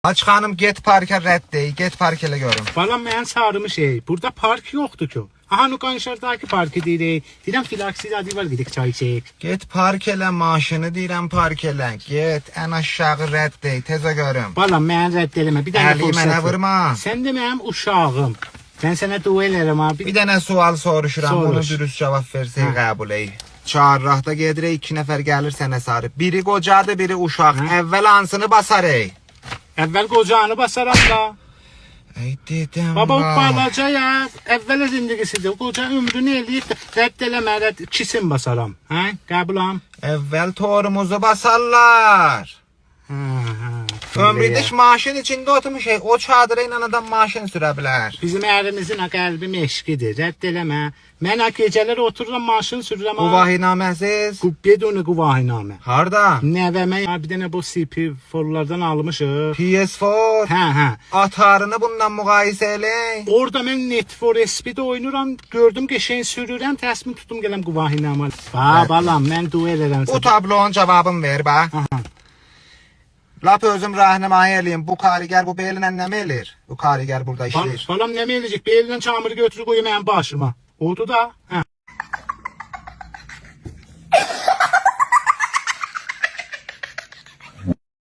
Aç xanım get parka rədd dey. Get park elə görüm. Balam mən çağırmış burada park yoktu ki. Aha Nukanşardaki parkı deyirik. Deyirəm filaksi adı var gidik çay içək. Get park elə maşını deyirəm park elə. Get ən aşağı rədd dey. Tezə görüm. Balam mən rədd eləmə. Bir dənə Əli mənə vurma. Sən də mənim uşağım. Mən sənə dua elərəm abi. Bir dənə sual soruşuram. Soruş. Bunu dürüst cavab versək qəbul ey. Çağırraqda gedirik 2 nəfər gəlir sənə sarı. Biri qocadır, biri uşaq. Əvvəl hansını basar ey? Əvvəl qocanı basaram da. Ey dedim Baba o bax. balaca ya. Əvvəl zindagisidir. Qoca ömrünü eləyib də rədd eləmə, rədd ikisin basaram. Hə? Qəbulam. Əvvəl torumuzu basarlar. Ömründəki maşın içində oturmuş ey. O çadıra ilə adam maşın sürə bilər. Bizim ərimizin qəlbi meşqidir. Rədd eləmə. Mən gecələr otururam maşın sürürəm. Quvahinaməsiz. Beduni quvahinamə. Harda? Nəvəmə bir dənə bu CP4-lardan almışıq. PS4. Hə. Atarını bundan müqayisə elə. Orada mən Need for Speed oynuram. Gördüm qəşəng sürürəm. Təsmin tutum gələm quvahinamə. Balam mən dua edirəm. Bu tablonun cavabını ver bax. Lap özüm rəhnumayi eləyim. Bu kariger bu belinə nə eləyir? Bu kariger burada işləyir. Balam nə eləyəcək? Beldən çamırı götürüb qoyum mənim başıma. Oldu da. Hə.